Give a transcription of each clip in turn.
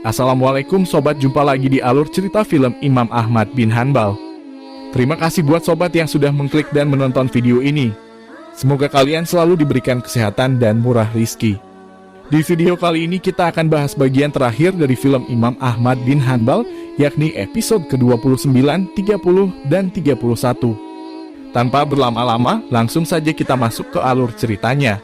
Assalamualaikum sobat, jumpa lagi di alur cerita film Imam Ahmad bin Hanbal. Terima kasih buat sobat yang sudah mengklik dan menonton video ini. Semoga kalian selalu diberikan kesehatan dan murah rizki. Di video kali ini kita akan bahas bagian terakhir dari film Imam Ahmad bin Hanbal, yakni episode ke-29, 30, dan 31. Tanpa berlama-lama, langsung saja kita masuk ke alur ceritanya.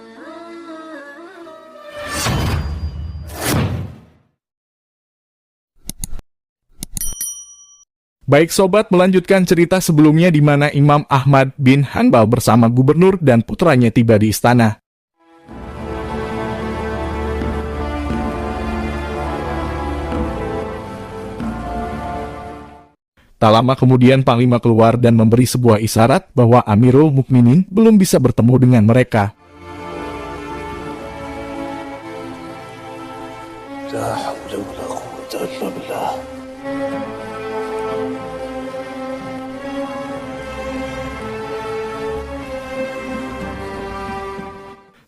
Baik sobat, melanjutkan cerita sebelumnya di mana Imam Ahmad bin Hanbal bersama gubernur dan putranya tiba di istana. Tak lama kemudian Panglima keluar dan memberi sebuah isyarat bahwa Amirul Mukminin belum bisa bertemu dengan mereka.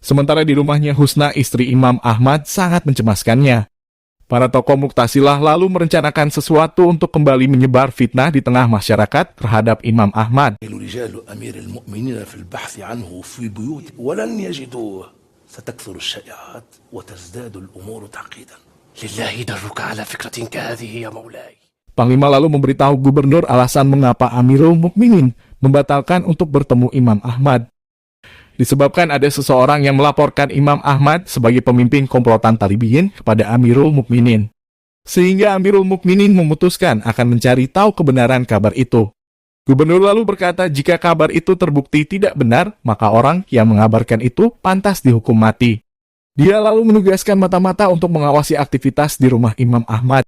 Sementara di rumahnya Husna, istri Imam Ahmad, sangat mencemaskannya. Para tokoh Mu'tazilah lalu merencanakan sesuatu untuk kembali menyebar fitnah di tengah masyarakat terhadap Imam Ahmad. Panglima lalu memberitahu gubernur alasan mengapa Amirul Mukminin membatalkan untuk bertemu Imam Ahmad. Disebabkan ada seseorang yang melaporkan Imam Ahmad sebagai pemimpin komplotan Talibiyin kepada Amirul Mukminin. Sehingga Amirul Mukminin memutuskan akan mencari tahu kebenaran kabar itu. Gubernur lalu berkata jika kabar itu terbukti tidak benar, maka orang yang mengabarkan itu pantas dihukum mati. Dia lalu menugaskan mata-mata untuk mengawasi aktivitas di rumah Imam Ahmad.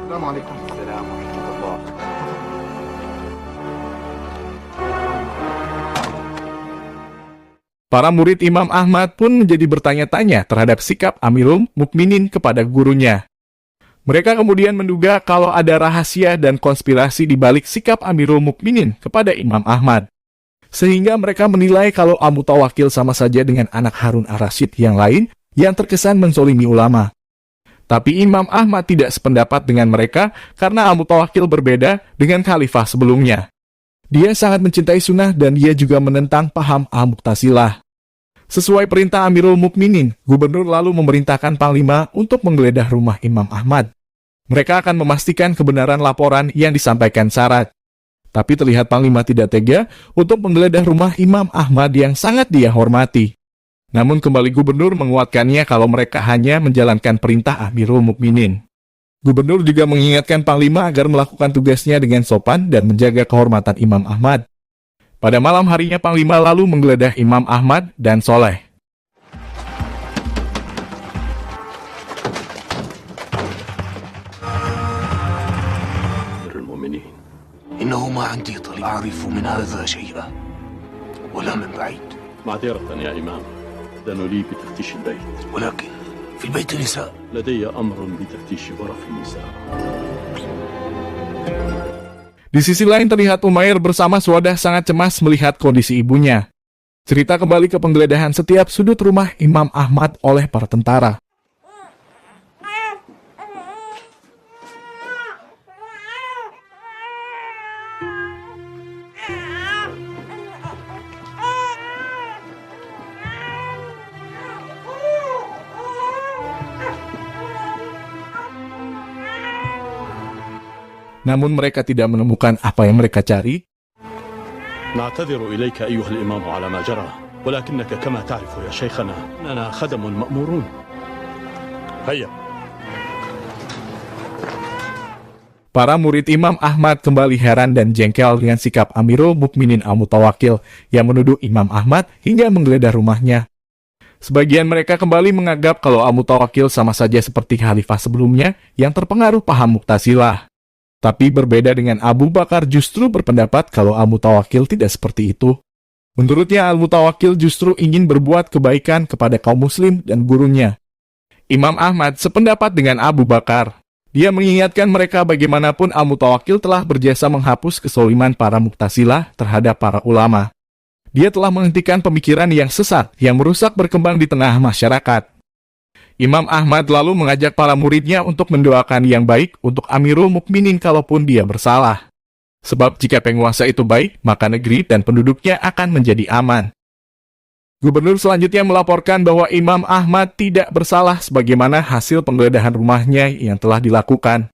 Assalamualaikum. Para murid Imam Ahmad pun menjadi bertanya-tanya terhadap sikap Amirul Mukminin kepada gurunya. Mereka kemudian menduga kalau ada rahasia dan konspirasi di balik sikap Amirul Mukminin kepada Imam Ahmad. Sehingga mereka menilai kalau Abu Tawakil sama saja dengan anak Harun ar-Rasyid yang lain yang terkesan menzolimi ulama. Tapi Imam Ahmad tidak sependapat dengan mereka karena Abu Tawakil berbeda dengan khalifah sebelumnya. Dia sangat mencintai sunnah dan dia juga menentang paham Al-Mu'tazilah. Sesuai perintah Amirul Mukminin, gubernur lalu memerintahkan Panglima untuk menggeledah rumah Imam Ahmad. Mereka akan memastikan kebenaran laporan yang disampaikan syarat. Tapi terlihat Panglima tidak tega untuk menggeledah rumah Imam Ahmad yang sangat dia hormati. Namun kembali gubernur menguatkannya kalau mereka hanya menjalankan perintah Amirul Mukminin. Gubernur juga mengingatkan Panglima agar melakukan tugasnya dengan sopan dan menjaga kehormatan Imam Ahmad. Pada malam harinya Panglima lalu menggeledah Imam Ahmad dan Soleh. إنه ما عندي طلب أعرف من هذا شيئا ولا من بعيد. معذرة يا إمام، دنوا لي بتفتيش البيت، ولكن في البيت نساء. لدي أمر بتفتيش غرف النساء. Di sisi lain terlihat Umair bersama Swadah sangat cemas melihat kondisi ibunya. Cerita kembali ke penggeledahan setiap sudut rumah Imam Ahmad oleh para tentara. Namun mereka tidak menemukan apa yang mereka cari. نعتذر إليك أيها الإمام على ما جرى، ولكنك كما تعرف يا شيخنا أننا خدم مأمورون. هيا. Para murid Imam Ahmad kembali heran dan jengkel dengan sikap Amirul Mukminin Al-Mutawakil yang menuduh Imam Ahmad hingga menggeledah rumahnya. Sebagian mereka kembali menganggap kalau Al-Mutawakil sama saja seperti khalifah sebelumnya yang terpengaruh paham Mu'tazilah. Tapi berbeda dengan Abu Bakar justru berpendapat kalau Al-Mutawakil tidak seperti itu. Menurutnya Al-Mutawakil justru ingin berbuat kebaikan kepada kaum muslim dan gurunya. Imam Ahmad sependapat dengan Abu Bakar. Dia mengingatkan mereka bagaimanapun Al-Mutawakil telah berjasa menghapus kesoliman para Mu'tazilah terhadap para ulama. Dia telah menghentikan pemikiran yang sesat yang merusak berkembang di tengah masyarakat. Imam Ahmad lalu mengajak para muridnya untuk mendoakan yang baik untuk Amirul Mukminin kalaupun dia bersalah. Sebab jika penguasa itu baik, maka negeri dan penduduknya akan menjadi aman. Gubernur selanjutnya melaporkan bahwa Imam Ahmad tidak bersalah sebagaimana hasil penggeledahan rumahnya yang telah dilakukan.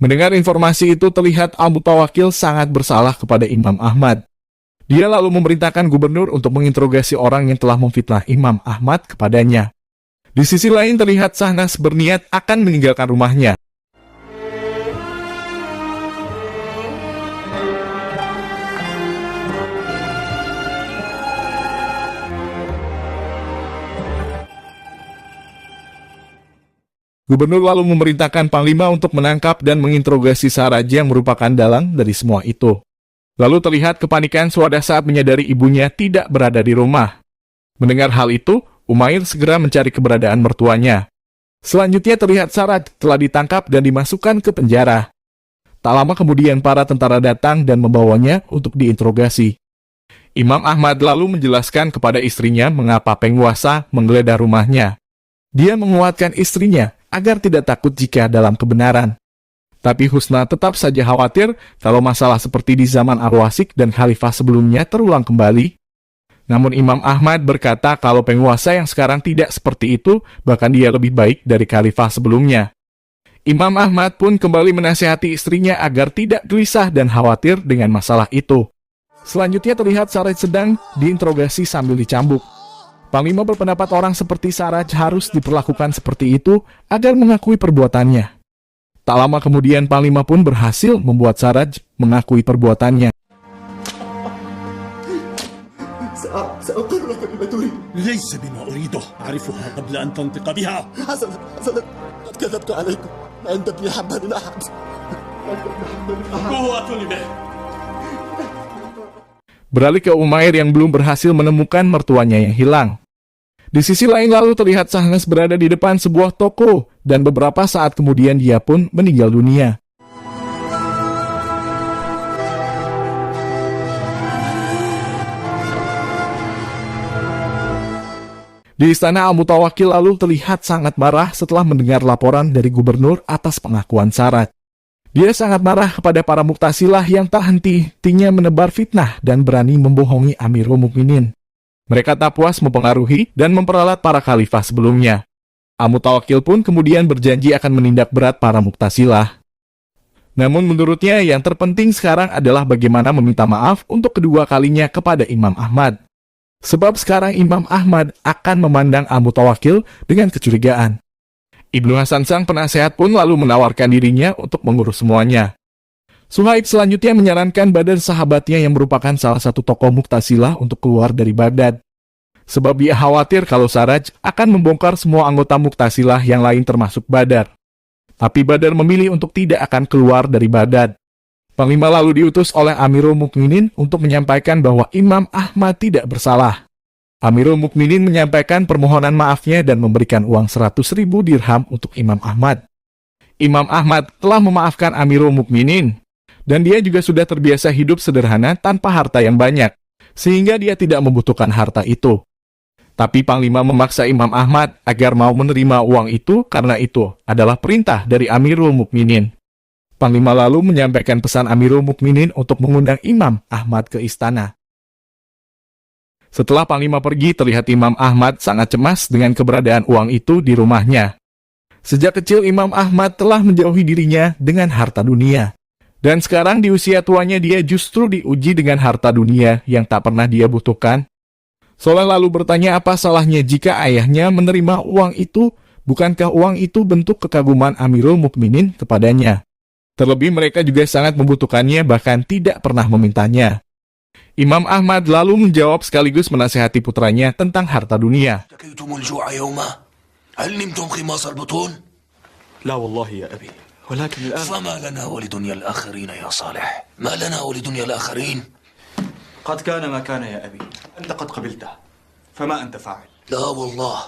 Mendengar informasi itu terlihat Al-Mutawakkil sangat bersalah kepada Imam Ahmad. Dia lalu memerintahkan gubernur untuk menginterogasi orang yang telah memfitnah Imam Ahmad kepadanya. Di sisi lain terlihat Shahnas berniat akan meninggalkan rumahnya. Gubernur lalu memerintahkan Panglima untuk menangkap dan menginterogasi Saraj yang merupakan dalang dari semua itu. Lalu terlihat kepanikan Suada saat menyadari ibunya tidak berada di rumah. Mendengar hal itu, Umair segera mencari keberadaan mertuanya. Selanjutnya terlihat Saraj telah ditangkap dan dimasukkan ke penjara. Tak lama kemudian para tentara datang dan membawanya untuk diinterogasi. Imam Ahmad lalu menjelaskan kepada istrinya mengapa penguasa menggeledah rumahnya. Dia menguatkan istrinya agar tidak takut jika dalam kebenaran. Tapi Husna tetap saja khawatir kalau masalah seperti di zaman Ar-Wasik dan Khalifah sebelumnya terulang kembali. Namun Imam Ahmad berkata kalau penguasa yang sekarang tidak seperti itu, bahkan dia lebih baik dari Khalifah sebelumnya. Imam Ahmad pun kembali menasihati istrinya agar tidak gelisah dan khawatir dengan masalah itu. Selanjutnya terlihat Saraj sedang diinterogasi sambil dicambuk. Panglima berpendapat orang seperti Saraj harus diperlakukan seperti itu agar mengakui perbuatannya. Tak lama kemudian Panglima pun berhasil membuat Saraj mengakui perbuatannya. سأقر كلمة تريد. ليس بما أريده، أعرفها قبل أن تنطق بها. حسنا قد كذبت عليكم. عند ابن حبان أحد. قوة به. Beralih ke Umair yang belum berhasil menemukan mertuanya yang hilang. Di sisi lain lalu terlihat Shahnas berada di depan sebuah toko dan beberapa saat kemudian dia pun meninggal dunia. Di istana Al-Mutawakkil lalu terlihat sangat marah setelah mendengar laporan dari gubernur atas pengakuan Saraj. Dia sangat marah kepada para Muktasilah yang tak henti-hentinya menebar fitnah dan berani membohongi Amirul Mukminin. Mereka tak puas mempengaruhi dan memperalat para khalifah sebelumnya. Al-Mutawakkil pun kemudian berjanji akan menindak berat para Muktasilah. Namun menurutnya yang terpenting sekarang adalah bagaimana meminta maaf untuk kedua kalinya kepada Imam Ahmad. Sebab sekarang Imam Ahmad akan memandang Al-Mutawakkil dengan kecurigaan. Ibnu Hasan sang penasehat pun lalu menawarkan dirinya untuk mengurus semuanya. Suhaib selanjutnya menyarankan Badar sahabatnya yang merupakan salah satu tokoh Muktasilah untuk keluar dari Baghdad. Sebab dia khawatir kalau Saraj akan membongkar semua anggota Muktasilah yang lain termasuk Badar. Tapi Badar memilih untuk tidak akan keluar dari Baghdad. Panglima lalu diutus oleh Amirul Mukminin untuk menyampaikan bahwa Imam Ahmad tidak bersalah. Amirul Mukminin menyampaikan permohonan maafnya dan memberikan uang 100.000 dirham untuk Imam Ahmad. Imam Ahmad telah memaafkan Amirul Mukminin, dan dia juga sudah terbiasa hidup sederhana tanpa harta yang banyak, sehingga dia tidak membutuhkan harta itu. Tapi Panglima memaksa Imam Ahmad agar mau menerima uang itu karena itu adalah perintah dari Amirul Mukminin. Panglima lalu menyampaikan pesan Amirul Mukminin untuk mengundang Imam Ahmad ke istana. Setelah Panglima pergi, terlihat Imam Ahmad sangat cemas dengan keberadaan uang itu di rumahnya. Sejak kecil Imam Ahmad telah menjauhi dirinya dengan harta dunia. Dan sekarang di usia tuanya dia justru diuji dengan harta dunia yang tak pernah dia butuhkan. Soleh lalu bertanya apa salahnya jika ayahnya menerima uang itu, bukankah uang itu bentuk kekaguman Amirul Mukminin kepadanya? Terlebih mereka juga sangat membutuhkannya bahkan tidak pernah memintanya. Imam Ahmad lalu menjawab sekaligus menasihati putranya tentang harta dunia. اشتكيتم الجوع يوما؟ هل نمتم خماص البطون؟ لا والله يا أبي، ولكن الآن فما لنا ولدنيا الآخرين يا صالح؟ ما لنا ولدنيا الآخرين؟ قد كان ما كان يا أبي، أنت قد قبلته، فما أنت فاعل؟ لا والله،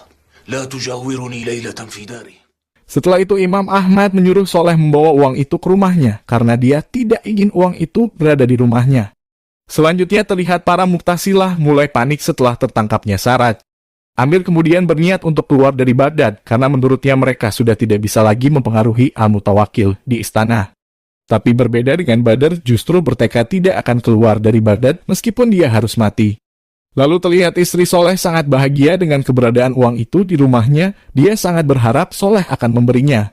لا تجاورني ليلة في داري. Setelah itu Imam Ahmad menyuruh Soleh membawa uang itu ke rumahnya karena dia tidak ingin uang itu berada di rumahnya. Selanjutnya terlihat para Muktasilah mulai panik setelah tertangkapnya Saraj. Amir kemudian berniat untuk keluar dari Baghdad karena menurutnya mereka sudah tidak bisa lagi mempengaruhi Al-Mutawakkil di istana. Tapi berbeda dengan Badr, justru bertekad tidak akan keluar dari Baghdad meskipun dia harus mati. Lalu terlihat istri Soleh sangat bahagia dengan keberadaan uang itu di rumahnya. Dia sangat berharap Soleh akan memberinya.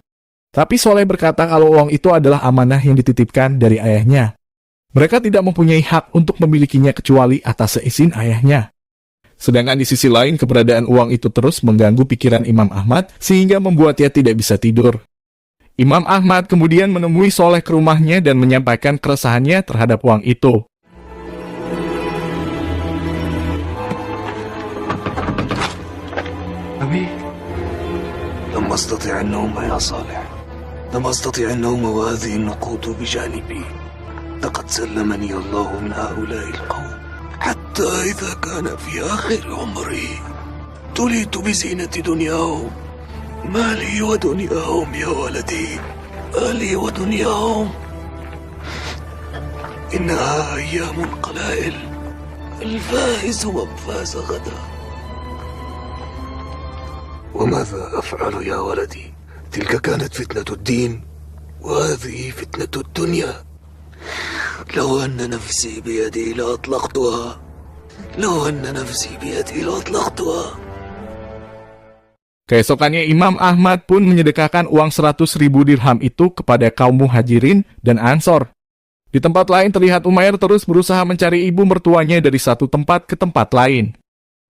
Tapi Soleh berkata kalau uang itu adalah amanah yang dititipkan dari ayahnya. Mereka tidak mempunyai hak untuk memilikinya kecuali atas seizin ayahnya. Sedangkan di sisi lain, keberadaan uang itu terus mengganggu pikiran Imam Ahmad sehingga membuatnya tidak bisa tidur. Imam Ahmad kemudian menemui Soleh ke rumahnya dan menyampaikan keresahannya terhadap uang itu. أبي لم أستطع النوم يا صالح، لم أستطع النوم وهذه النقود بجانبي. لقد سلمني الله من هؤلاء القوم حتى إذا كان في آخر عمري تليت بزينة دنياهم. ما لي ودنياهم يا ولدي، ما لي ودنياهم. إنها أيام قلائل، الفائز من فاز غدا. وماذا أفعل يا ولدي؟ تلك كانت فتنة الدين وهذه فتنة الدنيا. لو أن نفسي بيدي لأطلقتها، لو أن نفسي بيدي لأطلقتها. Keesokannya Imam Ahmad pun menyedekahkan uang 100.000 dirham itu kepada kaum muhajirin dan ansor. Di tempat lain terlihat Umair terus berusaha mencari ibu mertuanya dari satu tempat ke tempat lain.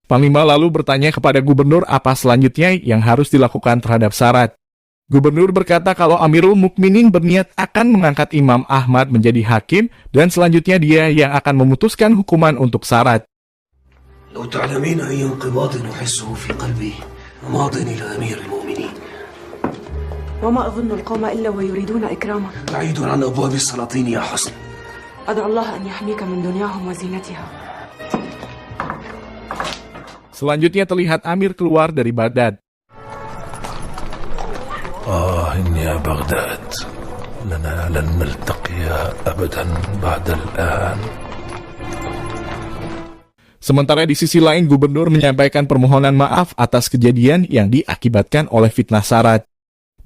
Panglima lalu bertanya kepada gubernur apa selanjutnya yang harus dilakukan terhadap Sarat. Gubernur berkata kalau Amirul Mukminin berniat akan mengangkat Imam Ahmad menjadi hakim dan selanjutnya dia yang akan memutuskan hukuman untuk Sarat. لو تعلمين أي انقباض أحسه في قلبي ماض إلى أمير المؤمنين. وما أظن القوم إلا ويريدون إكرامه. بعيد عن أبواب السلاطين يا حسن. أدعو الله أن يحميك من دنياهم وزينتها. Selanjutnya terlihat Amir keluar dari Baghdad. يا بغداد لنا لن نلتقي أبدا بعد الآن. Sementara di sisi lain, gubernur menyampaikan permohonan maaf atas kejadian yang diakibatkan oleh fitnah Sarat.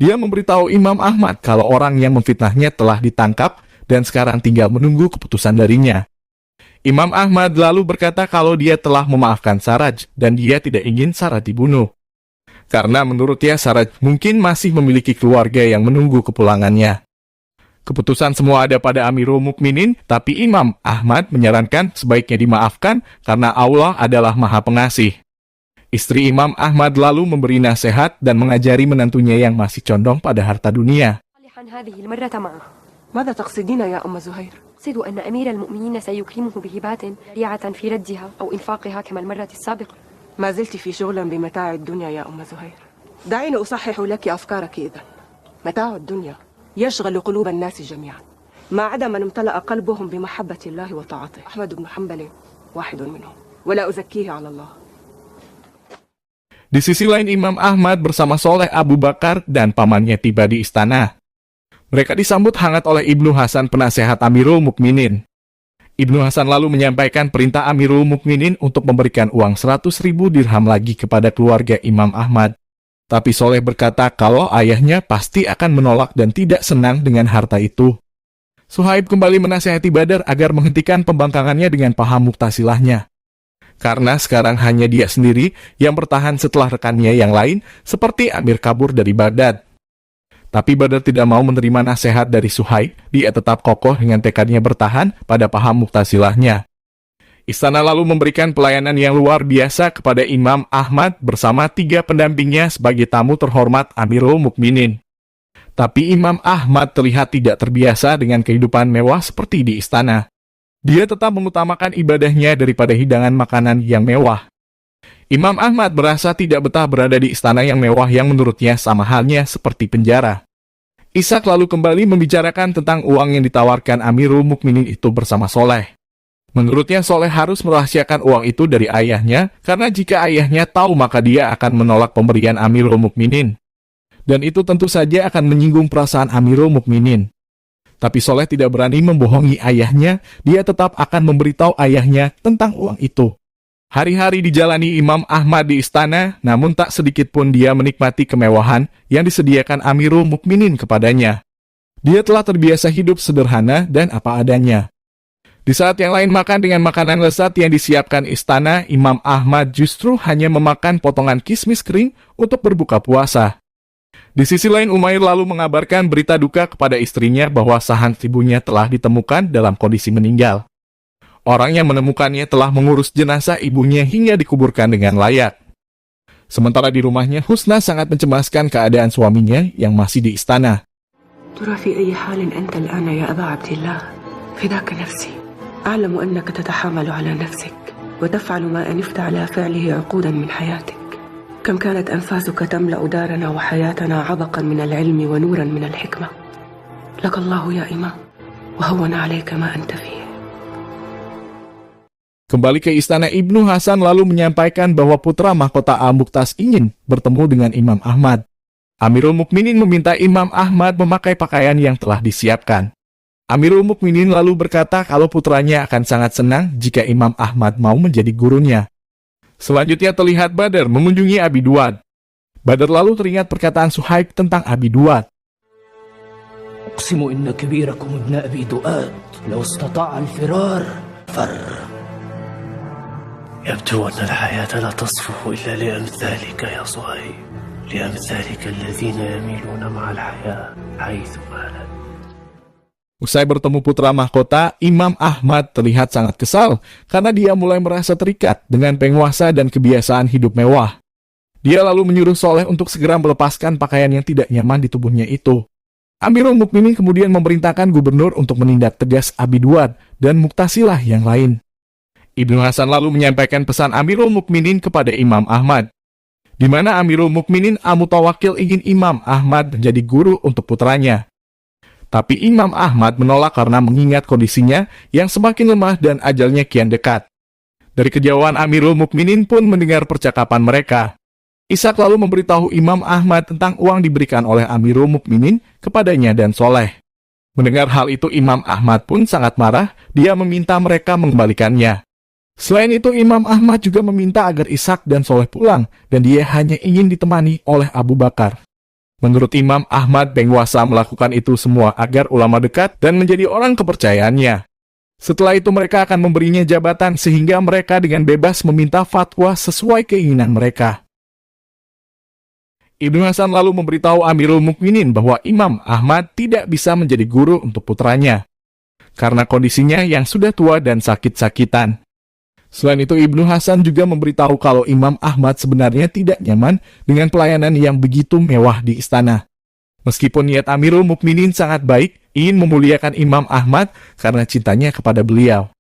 Dia memberitahu Imam Ahmad kalau orang yang memfitnahnya telah ditangkap dan sekarang tinggal menunggu keputusan darinya. Imam Ahmad lalu berkata kalau dia telah memaafkan Saraj dan dia tidak ingin Saraj dibunuh. Karena menurutnya Saraj mungkin masih memiliki keluarga yang menunggu kepulangannya. Keputusan semua ada pada Amirul Mukminin, tapi Imam Ahmad menyarankan sebaiknya dimaafkan karena Allah adalah Maha Pengasih. Istri Imam Ahmad lalu memberi nasihat dan mengajari menantunya yang masih condong pada harta dunia. ماذا تقصدين يا أم زهير؟ أقصد أن أمير المؤمنين سيكرمه بهبات ريعة في ردها أو إنفاقها كما المرة السابقة. ما زلت في شغل بمتاع الدنيا يا أم زهير. دعيني أصحح لك أفكارك إذا. متاع الدنيا يشغل قلوب الناس جميعا ما عدا من امتلأ قلبهم بمحبة الله وطاعته. أحمد بن حنبل واحد منهم ولا أزكيه على الله. Di sisi lain, Imam Ahmad bersama Soleh Abu Bakar dan pamannya tiba di istana. Mereka disambut hangat oleh Ibnu Hasan, penasehat Amirul Mukminin. Ibnu Hasan lalu menyampaikan perintah Amirul Mukminin untuk memberikan uang 100.000 dirham lagi kepada keluarga Imam Ahmad. Tapi Soleh berkata kalau ayahnya pasti akan menolak dan tidak senang dengan harta itu. Suhaib kembali menasihati Badar agar menghentikan pembangkangannya dengan paham Mu'tasilahnya. Karena sekarang hanya dia sendiri yang bertahan setelah rekannya yang lain, seperti Amir kabur dari Baghdad. Tapi Badar tidak mau menerima nasihat dari Suhaib, dia tetap kokoh dengan tekadnya bertahan pada paham Mu'tasilahnya. Istana lalu memberikan pelayanan yang luar biasa kepada Imam Ahmad bersama 3 pendampingnya sebagai tamu terhormat Amirul Mukminin. Tapi Imam Ahmad terlihat tidak terbiasa dengan kehidupan mewah seperti di istana. Dia tetap mengutamakan ibadahnya daripada hidangan makanan yang mewah. Imam Ahmad merasa tidak betah berada di istana yang mewah yang menurutnya sama halnya seperti penjara. Ishaq lalu kembali membicarakan tentang uang yang ditawarkan Amirul Mukminin itu bersama Soleh. Menurutnya Soleh harus merahasiakan uang itu dari ayahnya, karena jika ayahnya tahu maka dia akan menolak pemberian Amirul Mukminin. Dan itu tentu saja akan menyinggung perasaan Amirul Mukminin. Tapi Soleh tidak berani membohongi ayahnya, dia tetap akan memberitahu ayahnya tentang uang itu. Hari-hari dijalani Imam Ahmad di istana, namun tak sedikit pun dia menikmati kemewahan yang disediakan Amirul Mukminin kepadanya. Dia telah terbiasa hidup sederhana dan apa adanya. Di saat yang lain makan dengan makanan lezat yang disiapkan istana, Imam Ahmad justru hanya memakan potongan kismis kering untuk berbuka puasa. Di sisi lain, Umair lalu mengabarkan berita duka kepada istrinya bahwa sahan ibunya telah ditemukan dalam kondisi meninggal. Orang yang menemukannya telah mengurus jenazah ibunya hingga dikuburkan dengan layak. Sementara di rumahnya, Husna sangat mencemaskan keadaan suaminya yang masih di istana. ترى في أي حال أنت الآن يا أبا عبد الله؟ فداك نفسي. أعلم أنك تتحامل على نفسك وتفعل ما أنفت على فعله عقودا من حياتك. كم كانت أنفاسك تملأ دارنا وحياتنا عبقا من العلم ونورا من الحكمة. لك الله يا إمام وهون عليك ما أنت فيه. Kembali ke istana, Ibnu Hasan lalu menyampaikan bahwa putra mahkota Al-Muqtas ingin bertemu dengan Imam Ahmad. Amirul Mukminin meminta Imam Ahmad memakai pakaian yang telah disiapkan. Amirul Mukminin lalu berkata kalau putranya akan sangat senang jika Imam Ahmad mau menjadi gurunya. Selanjutnya terlihat Badr mengunjungi Abi Duad. Badr lalu teringat perkataan Suhaib tentang Abi Duad. أقسم إن كبيركم ابن أبي دؤاد لو استطاع الفرار فر. يبدو أن الحياة لا تصفح إلا لأمثالك يا صهيب، لأمثالك الذين يميلون مع الحياة حيث مالت. Usai bertemu putra mahkota, Imam Ahmad terlihat sangat kesal karena dia mulai merasa terikat dengan penguasa dan kebiasaan hidup mewah. Dia lalu menyuruh Soleh untuk segera melepaskan pakaian yang tidak nyaman di tubuhnya itu. Amirul Mukminin kemudian memerintahkan gubernur untuk menindak tegas Abi Duad dan Muktasilah yang lain. Ibnu Hasan lalu menyampaikan pesan Amirul Mukminin kepada Imam Ahmad, di mana Amirul Mukminin Al-Mutawakkil ingin Imam Ahmad menjadi guru untuk putranya. Tapi Imam Ahmad menolak karena mengingat kondisinya yang semakin lemah dan ajalnya kian dekat. Dari kejauhan Amirul Mukminin pun mendengar percakapan mereka. Ishak lalu memberitahu Imam Ahmad tentang uang diberikan oleh Amirul Mukminin kepadanya dan Soleh. Mendengar hal itu, Imam Ahmad pun sangat marah, dia meminta mereka mengembalikannya. Selain itu, Imam Ahmad juga meminta agar Ishak dan Soleh pulang, dan dia hanya ingin ditemani oleh Abu Bakar. Menurut Imam Ahmad, penguasa melakukan itu semua agar ulama dekat dan menjadi orang kepercayaannya. Setelah itu mereka akan memberinya jabatan sehingga mereka dengan bebas meminta fatwa sesuai keinginan mereka. Ibnu Hasan lalu memberitahu Amirul Mukminin bahwa Imam Ahmad tidak bisa menjadi guru untuk putranya, karena kondisinya yang sudah tua dan sakit-sakitan. Selain itu, Ibnu Hasan juga memberitahu kalau Imam Ahmad sebenarnya tidak nyaman dengan pelayanan yang begitu mewah di istana. Meskipun niat Amirul Mukminin sangat baik, ingin memuliakan Imam Ahmad karena cintanya kepada beliau.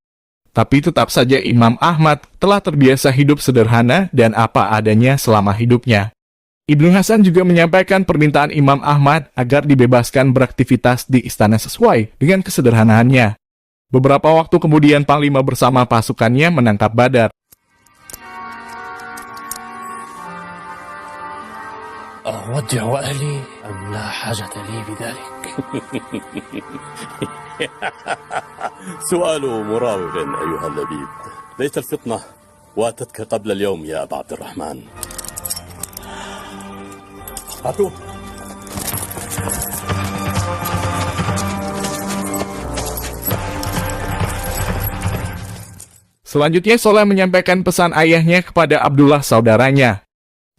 Tapi tetap saja Imam Ahmad telah terbiasa hidup sederhana dan apa adanya selama hidupnya. Ibnu Hasan juga menyampaikan permintaan Imam Ahmad agar dibebaskan beraktivitas di istana sesuai dengan kesederhanaannya. Beberapa waktu kemudian Panglima bersama pasukannya menangkap Badar. أودع أهلي أم لا حاجة لي بذلك؟ سؤال مراوغ أيها اللبيب. ليت الفطنة واتتك قبل اليوم يا أبا عبد الرحمن. هاتوا. Selanjutnya, Soleh menyampaikan pesan ayahnya kepada Abdullah saudaranya.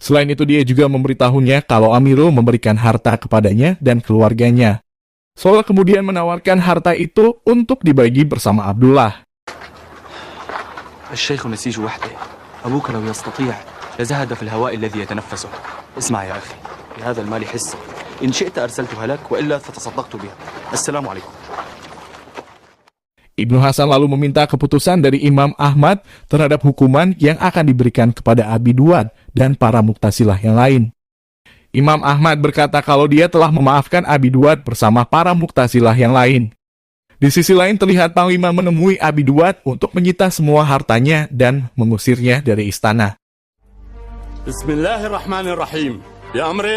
Selain itu, dia juga memberitahunya kalau Amirul memberikan harta kepadanya dan keluarganya. Soleh kemudian menawarkan harta itu untuk dibagi bersama Abdullah. الشيخ نسيج وحده أبوك لو يستطيع لزهد في الهواء الذي يتنفسه. اسمع يا أخي، بهذا المال حصة، إن شئت أرسلتها لك وإلا فتصدقت بها. السلام عليكم. Ibnu Hasan lalu meminta keputusan dari Imam Ahmad terhadap hukuman yang akan diberikan kepada Abi Duad dan para Muktasilah yang lain. Imam Ahmad berkata kalau dia telah memaafkan Abi Duad bersama para Muktasilah yang lain. Di sisi lain terlihat Panglima menemui Abi Duad untuk menyita semua hartanya dan mengusirnya dari istana. Bismillahirrahmanirrahim. بأمر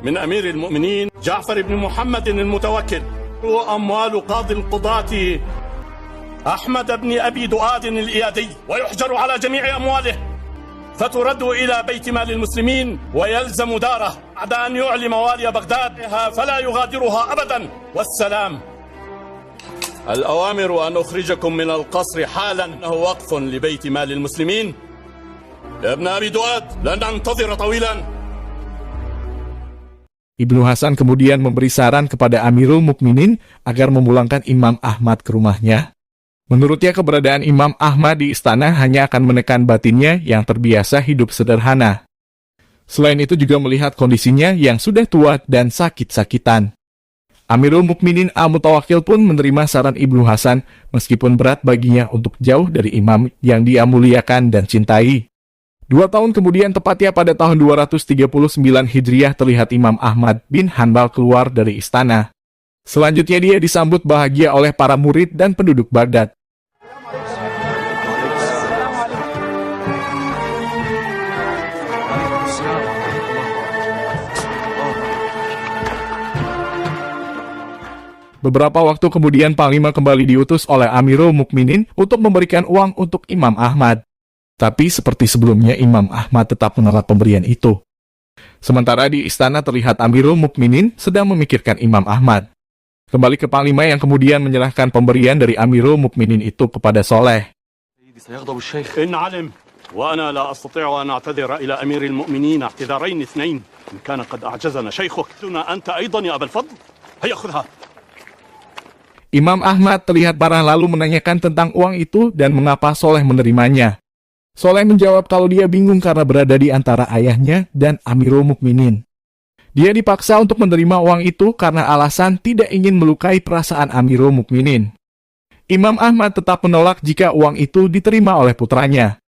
من أمير المؤمنين جعفر بن محمد المتوكل وأموال قاضي القضاة أحمد بن أبي دؤاد الإيادي ويحجر على جميع أمواله فترد إلى بيت مال المسلمين ويلزم داره بعد أن يعلم والي بغداد فلا يغادرها أبدا. والسلام. الأوامر أن أخرجكم من القصر حالا، إنه وقف لبيت مال المسلمين. يا ابن أبي دؤاد لن ننتظر طويلا. Ibnu Hasan kemudian memberi saran kepada Amirul Mukminin agar memulangkan Imam Ahmad ke rumahnya. Menurutnya keberadaan Imam Ahmad di istana hanya akan menekan batinnya yang terbiasa hidup sederhana. Selain itu juga melihat kondisinya yang sudah tua dan sakit-sakitan. Amirul Mukminin Al-Mutawakkil pun menerima saran Ibnu Hasan meskipun berat baginya untuk jauh dari imam yang dia muliakan dan cintai. 2 tahun kemudian, tepatnya pada tahun 239 Hijriah, terlihat Imam Ahmad bin Hanbal keluar dari istana. Selanjutnya dia disambut bahagia oleh para murid dan penduduk Baghdad. Beberapa waktu kemudian Panglima kembali diutus oleh Amirul Mukminin untuk memberikan uang untuk Imam Ahmad. Tapi seperti sebelumnya, Imam Ahmad tetap menolak pemberian itu. Sementara di istana terlihat Amirul Mukminin sedang memikirkan Imam Ahmad. Kembali ke Panglima yang kemudian menyerahkan pemberian dari Amirul Mukminin itu kepada Soleh. إن علم وأنا لا أستطيع أن أعتذر إلى أمير المؤمنين اعتذارين اثنين. إن كان قد أعجزنا شيخك دون أنت أيضا يا أبا الفضل. هيا خذها. Imam Ahmad terlihat marah lalu menanyakan tentang uang itu dan mengapa Soleh menerimanya. Soleh menjawab kalau dia bingung karena berada di antara ayahnya dan Amirul Mukminin. Dia dipaksa untuk menerima uang itu karena alasan tidak ingin melukai perasaan Amirul Mukminin. Imam Ahmad tetap menolak jika uang itu diterima oleh putranya.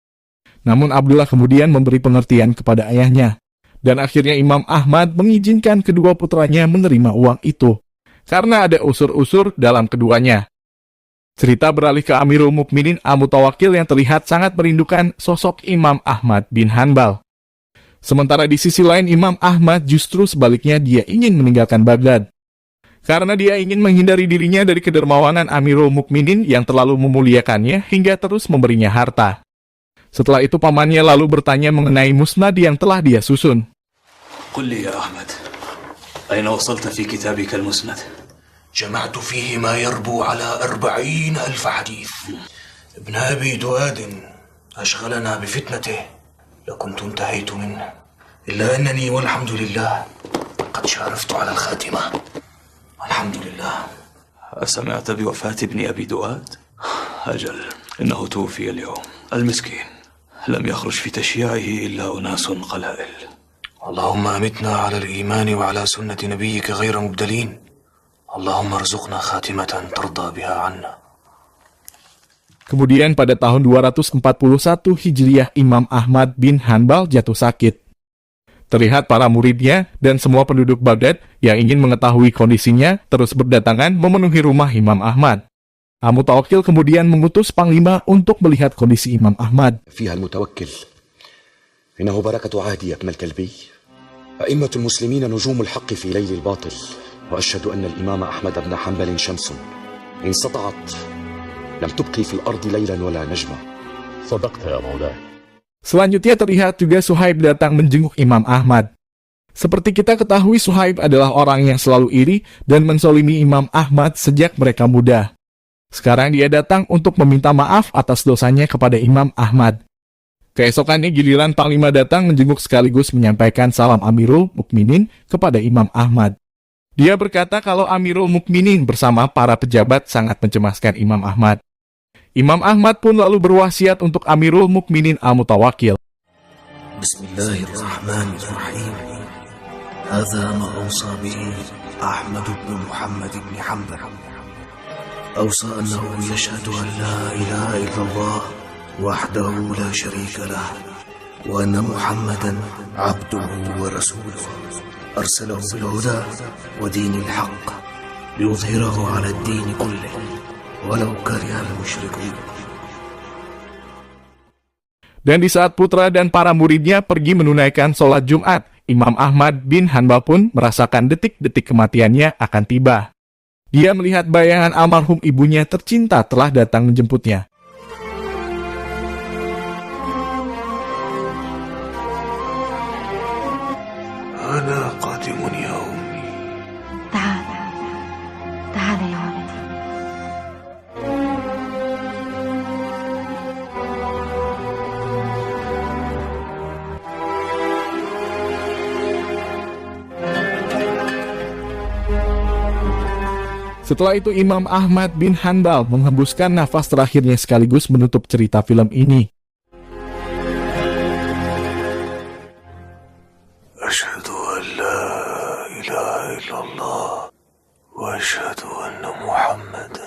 Namun Abdullah kemudian memberi pengertian kepada ayahnya. Dan akhirnya Imam Ahmad mengizinkan kedua putranya menerima uang itu, karena ada usur-usur dalam keduanya. Cerita beralih ke Amirul Mukminin Al-Mutawakkil yang terlihat sangat merindukan sosok Imam Ahmad bin Hanbal. Sementara di sisi lain Imam Ahmad justru sebaliknya dia ingin meninggalkan Baghdad. Karena dia ingin menghindari dirinya dari kedermawanan Amirul Mukminin yang terlalu memuliakannya hingga terus memberinya harta. Setelah itu pamannya lalu bertanya mengenai musnad yang telah dia susun. قل لي يا أحمد أين وصلت في كتابك المسند؟ جمعت فيه ما يربو على 40,000 حديث. ابن أبي دؤاد أشغلنا بفتنته لكنت انتهيت منه، إلا أنني والحمد لله قد شارفت على الخاتمة. الحمد لله. أسمعت بوفاة ابن أبي دؤاد؟ أجل، إنه توفي اليوم. المسكين لم يخرج في تشييعه إلا أناس قلائل. اللهم أمتنا على الإيمان وعلى سنة نبيك غير مبدلين. Allahumma arzuqna khatimatan tarda biha anna. Kemudian pada tahun 241 Hijriah Imam Ahmad bin Hanbal jatuh sakit. Terlihat para muridnya dan semua penduduk Baghdad yang ingin mengetahui kondisinya terus berdatangan memenuhi rumah Imam Ahmad. Al-Mutawakkil kemudian mengutus Panglima untuk melihat kondisi Imam Ahmad. فيها المتوكل إنه بركة عهدي ابن الكلبي. أئمة المسلمين نجوم الحق في ليل الباطل. وأشهد أن الإمام أحمد بن حنبل شمس إن سطعت لم تبقي في الأرض ليلا ولا نجما. صدقت يا مولاي. Selanjutnya terlihat juga Suhaib datang menjenguk Imam Ahmad. Seperti kita ketahui, Suhaib adalah orang yang selalu iri dan mensolimi Imam Ahmad sejak mereka muda. Sekarang dia datang untuk meminta maaf atas dosanya kepada Imam Ahmad. Keesokannya giliran Panglima datang menjenguk sekaligus menyampaikan salam Amirul Mukminin kepada Imam Ahmad. Dia berkata kalau Amirul Mukminin bersama para pejabat sangat mencemaskan Imam Ahmad. Imam Ahmad pun lalu berwasiat untuk Amirul Mukminin Al-Mutawakkil. Bismillahirrahmanirrahim. Hadza ma awsa bihi Ahmad bin Muhammad bin Hanbal. Awsa annahu yashhadu an la ilaha illallah wahdahu la sharika lah wa anna Muhammadan abduhu wa rasuluhu. أرسله بالهدى ودين الحق ليظهره على الدين كله ولو كره المشركون. Dan di saat putra dan para muridnya pergi menunaikan sholat Jumat, Imam Ahmad bin Hanbal pun merasakan detik-detik kematiannya akan tiba. Dia melihat bayangan almarhum ibunya tercinta telah datang menjemputnya. أنا قادم يا أمي. تعال تعال يا ولدي. Setelah itu Imam Ahmad bin Hanbal menghembuskan nafas terakhirnya sekaligus menutup cerita film ini. أشهد أن لا إله إلا الله وأشهد أن محمدا